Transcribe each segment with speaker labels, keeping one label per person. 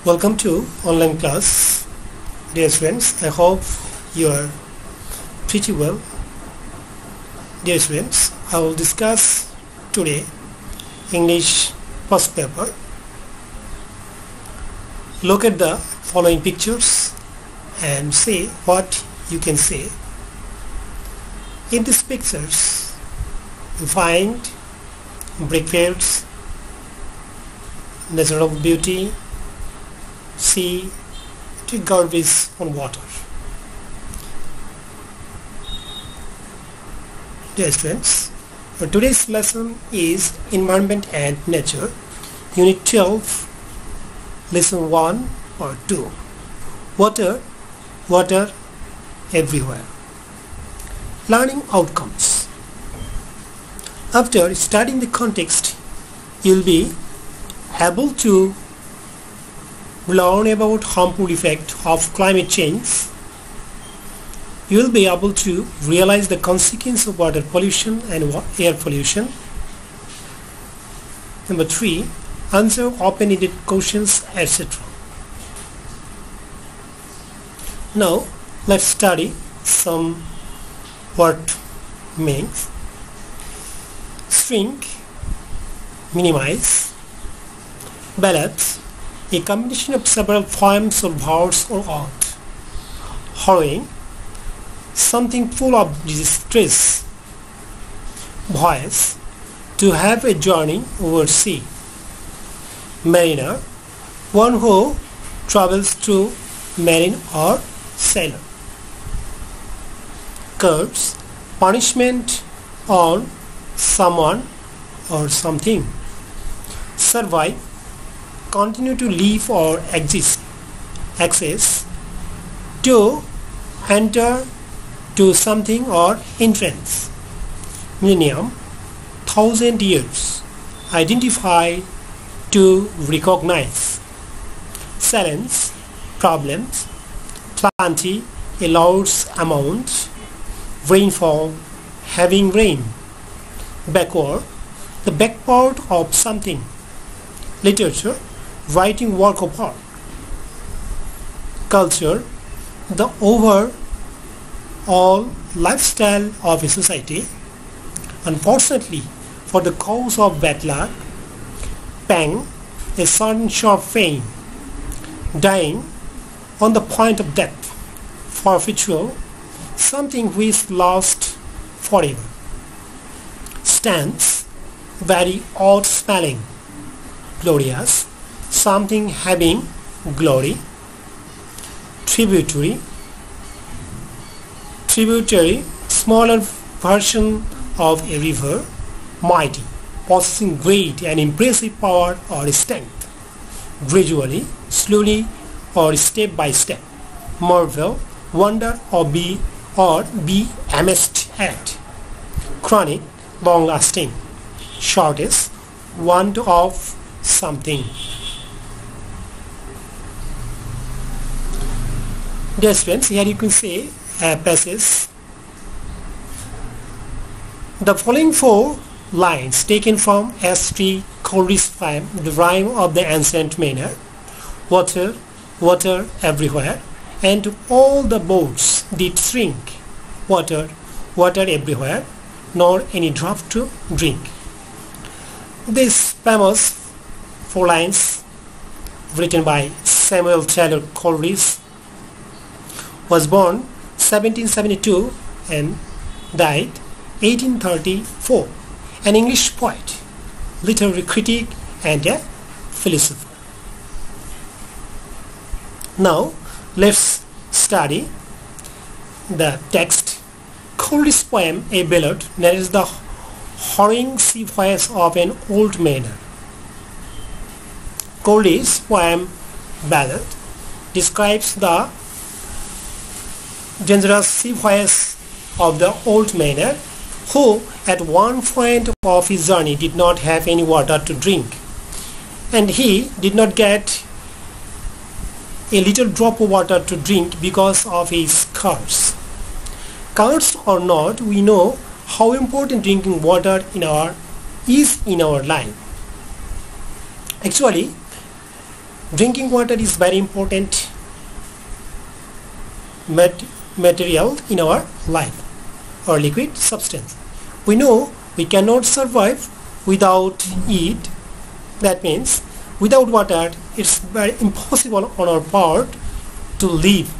Speaker 1: Welcome to online class, dear students. I hope you are pretty well. Dear students, I will discuss today English first paper. Look at the following pictures and say what you can say. In these pictures you find brickfields, natural beauty, sea, to garbage on water. Dear students, today's lesson is Environment and Nature, Unit 12, Lesson 1 or 2. Water, water everywhere. Learning outcomes. After studying the context, you will be able to learn about harmful effect of climate change. You will be able to realize the consequence of water pollution and air pollution. Number 3, answer open-ended questions, etc. Now let's study some word meanings. Shrink, minimize. Balance, a combination of several forms of words or art. Harrowing, something full of distress. Voyage, to have a journey over sea. Mariner, one who travels through marine or sailor. Curse, punishment on someone or something. Survive, continue to live or exist. Access, to enter to something or entrance. Millennium, 1,000 years. Identify, to recognize. Silence, problems. Plenty, a large amount. Rainfall, having rain. Backward, the back part of something. Literature, writing work of art. Culture, the overall lifestyle of a society. Unfortunately, for the cause of bad luck. Pang, a sudden sharp pain. Dying, on the point of death. Forfeiture, something which lasts forever. Stance, very odd spelling. Glorious, something having glory. Tributary, smaller version of a river. Mighty, possessing great and impressive power or strength. Gradually, slowly or step by step. Marvel, wonder or be amazed at. Chronic, long lasting. Shortest, want of something. Dear students, here you can say a passage. The following 4 lines taken from S.T. Coleridge's poem, The Rime of the Ancient Mariner. Water, water everywhere, and all the boats did shrink. Water, water everywhere, nor any drop to drink. This famous 4 lines, written by Samuel Taylor Coleridge, was born 1772 and died 1834. An English poet, literary critic, and a philosopher. Now let's study the text. Coleridge's poem, A Ballad, narrates the harrowing sea voyage of an old mariner. Coleridge's poem Ballad describes the dangerous sea voyage of the old mariner who at one point of his journey did not have any water to drink, and he did not get a little drop of water to drink because of his curse. Curse or not, we know how important drinking water is in our life. Actually, drinking water is very important material in our life, or liquid substance. We know we cannot survive without it. That means without water it's very impossible on our part to live,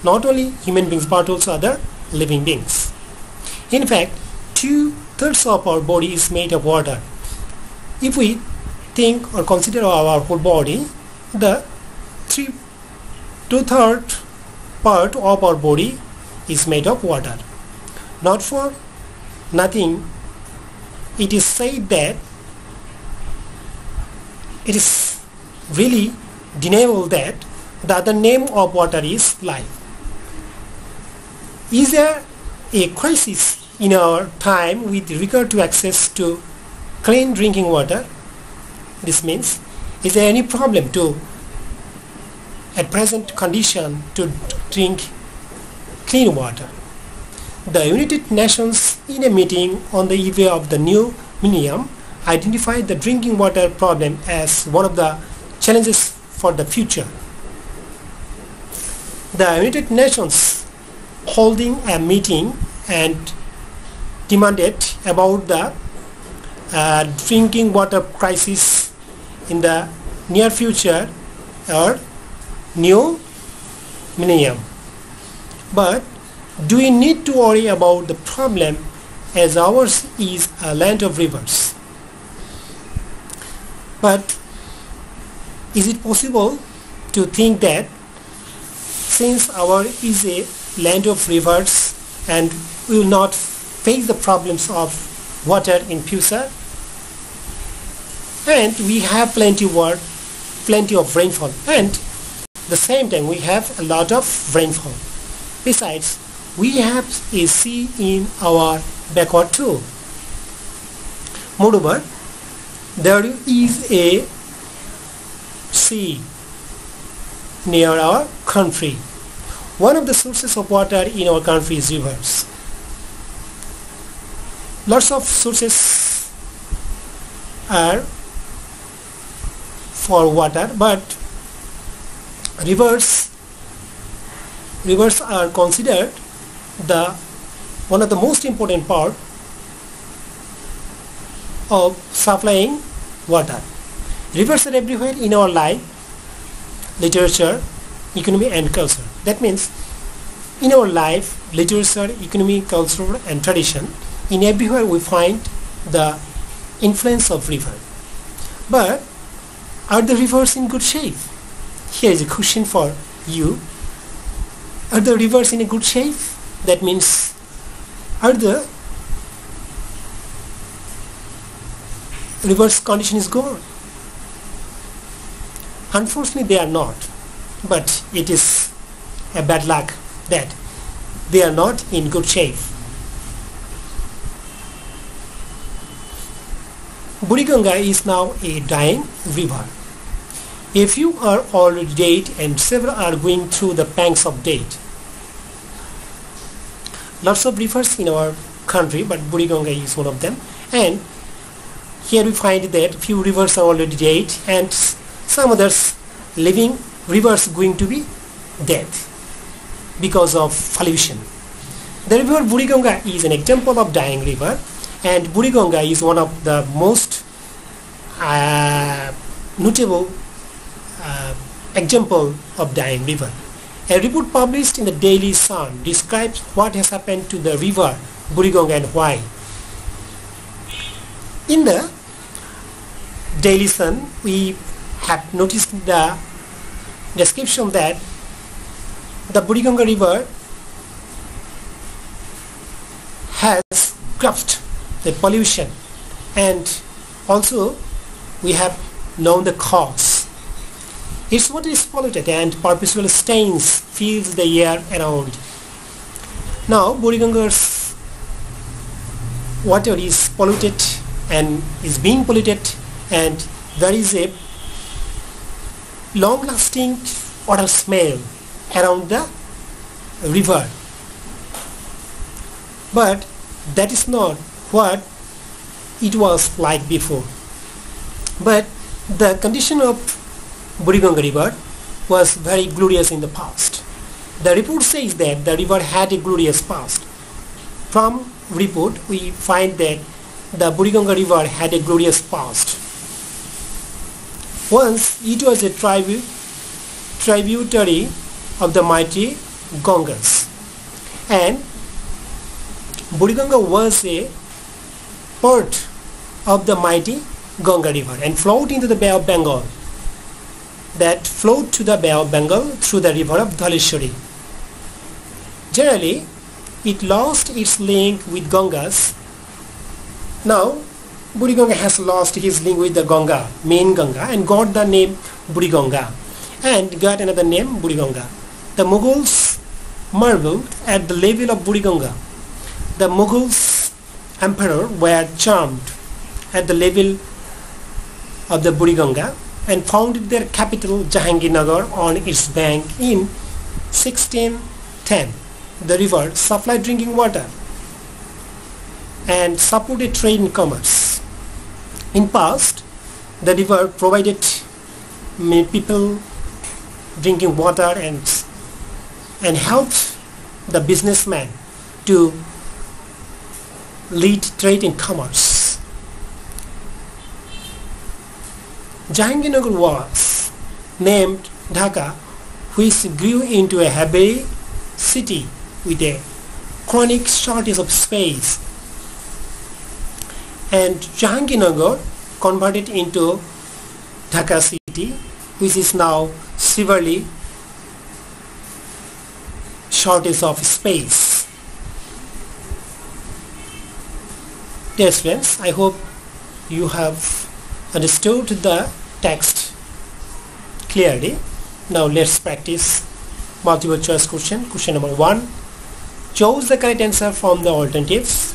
Speaker 1: not only human beings but also other living beings. In fact, 2/3 of our body is made of water. If we think or consider our whole body, the 2/3 part of our body is made of water. Not for nothing, it is said that it is really deniable that the other name of water is life. Is there a crisis in our time with regard to access to clean drinking water? This means, is there any problem to at present condition to drink clean water? The United Nations, in a meeting on the eve of the new millennium, identified the drinking water problem as one of the challenges for the future. The United Nations holding a meeting and demanded about the drinking water crisis in the near future or new millennium. But do we need to worry about the problem, as ours is a land of rivers? But is it possible to think that since ours is a land of rivers and we will not face the problems of water in future, and we have plenty of rainfall, and the same time we have a lot of rainfall. Besides, we have a sea in our backward too. Moreover, there is a sea near our country. One of the sources of water in our country is rivers. Lots of sources are for water, but rivers are considered one of the most important part of supplying water. Rivers are everywhere in our life, literature, economy and culture. That means in our life, literature, economy, culture and tradition, in everywhere we find the influence of river. But are the rivers in good shape? Here is a question for you. Are the rivers in a good shape? That means, are the rivers condition is good? Unfortunately they are not, but it is a bad luck that they are not in good shape. Buriganga is now a dying river. A few are already dead and several are going through the pangs of death. Lots of rivers in our country, but Buriganga is one of them, and here we find that few rivers are already dead and some others living rivers going to be dead because of pollution. The river Buriganga is an example of dying river, and Buriganga is one of the most notable example of dying river. A report published in the Daily Sun describes what has happened to the river Buriganga and why. In the Daily Sun, we have noticed the description that the Buriganga river has crushed the pollution, and also we have known the cause. Its water is polluted and perpetual stains fill the air around. Now Buriganga's water is polluted and is being polluted, and there is a long-lasting water smell around the river. But that is not what it was like before. But the condition of Buriganga River was very glorious in the past. The report says that the river had a glorious past. From report we find that the Buriganga River had a glorious past. Once it was a tributary of the mighty Ganges, and Buriganga was a part of the mighty Ganga River and flowed into the Bay of Bengal, that flowed to the Bay of Bengal through the river of Dhaleshwari. Generally, it lost its link with Ganges. Now, Buriganga has lost his link with the Ganga, main Ganga, and got the name Buriganga, and got another name Buriganga. The Mughals marveled at the level of Buriganga. The Mughals emperor were charmed at the level of the Buriganga and founded their capital Jahangirnagar on its bank in 1610. The river supplied drinking water and supported trade and commerce. In past, the river provided many people drinking water and helped the businessman to lead trade and commerce. Jahangirnagar was named Dhaka, which grew into a heavy city with a chronic shortage of space, and Jahangirnagar converted into Dhaka city, which is now severely shortage of space. Dear friends, I hope you have understood the text clearly. Now let's practice multiple choice question. Question number 1. Choose the correct answer from the alternatives.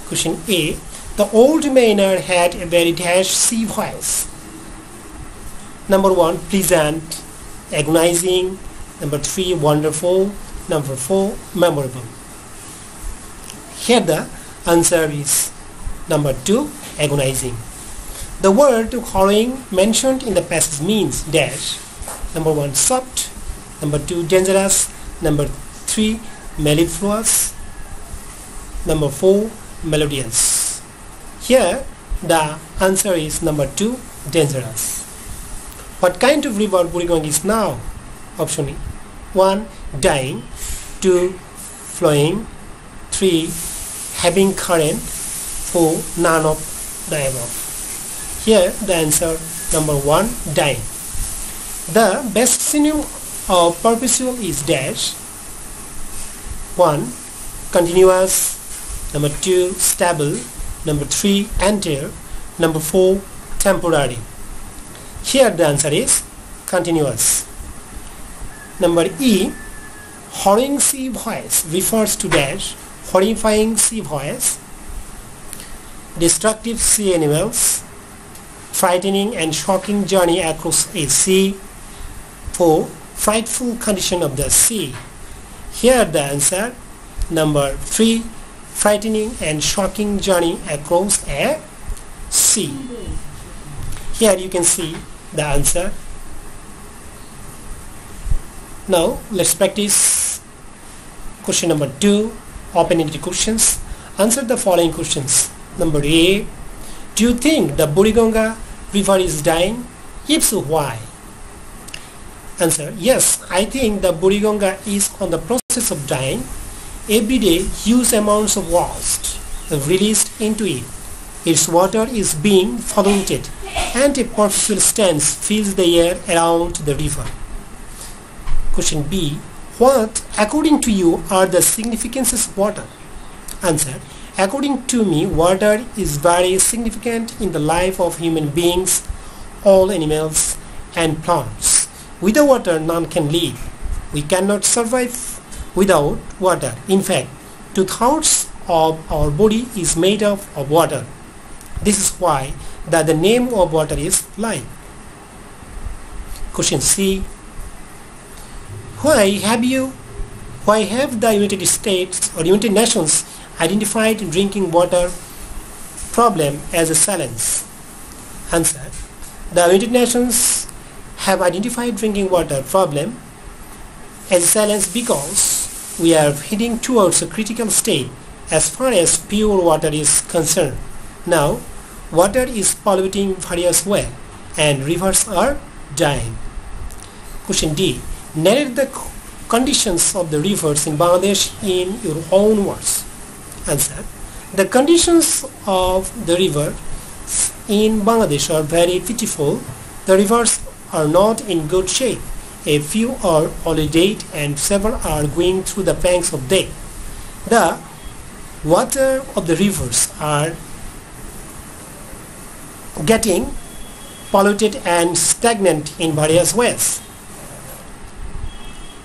Speaker 1: Question A. The old miner had a very sea voice. Number 1. Pleasant, agonizing. Number 3. Wonderful. Number 4. Memorable. Here the answer is number 2. Agonizing. The word harrowing mentioned in the passage means dash. Number 1. Soft. Number 2. Dangerous. Number 3. Mellifluous. Number 4. Melodious. Here the answer is number 2. Dangerous. What kind of river Buriganga is now? Option 1. Dying. 2. Flowing. 3. Having current. 4. None of the above. Here the answer number 1. Dying. The best synonym of perpetual is dash. 1. Continuous. Number 2. Stable. Number 3. Entire. Number 4. Temporary. Here the answer is continuous. Number E. Horrifying sea voice refers to dash. Horrifying sea voice. Destructive sea animals. Frightening and shocking journey across a sea. 4. Frightful condition of the sea. Here the answer number 3. Frightening and shocking journey across a sea. Here you can see the answer. Now let's practice question number 2. Open-ended questions. Answer the following questions. Number A. Do you think the Buriganga river is dying? If so, why? Answer. Yes, I think the Buriganga is on the process of dying. Every day, huge amounts of waste are released into it. Its water is being polluted, and a perpetual stench fills the air around the river. Question B. What, according to you, are the significances of water? Answer. According to me, water is very significant in the life of human beings, all animals, and plants. Without water, none can live. We cannot survive without water. In fact, 2/3 of our body is made up of water. This is why the name of water is life. Question C. Why have the United States or United Nations identified drinking water problem as a challenge? Answer. The United Nations have identified drinking water problem as a challenge because we are heading towards a critical state as far as pure water is concerned. Now, water is polluting various wells and rivers are dying. Question D. Narrate the conditions of the rivers in Bangladesh in your own words. Answer. The conditions of the river in Bangladesh are very pitiful. The rivers are not in good shape. A few are already dead and several are going through the pangs of death. The water of the rivers are getting polluted and stagnant in various ways.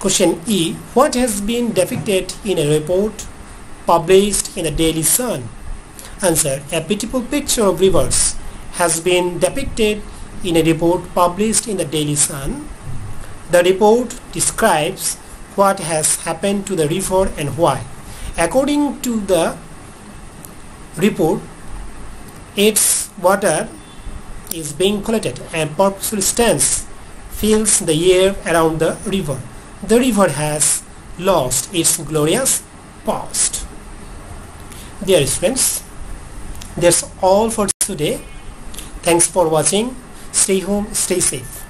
Speaker 1: Question E. What has been depicted in a report published in the Daily Sun? Answer. A beautiful picture of rivers has been depicted in a report published in the Daily Sun. The report describes what has happened to the river and why. According to the report, its water is being polluted and purposefully fills the air around the river. The river has lost its glorious past. Dear friends, that's all for today. Thanks for watching. Stay home, stay safe.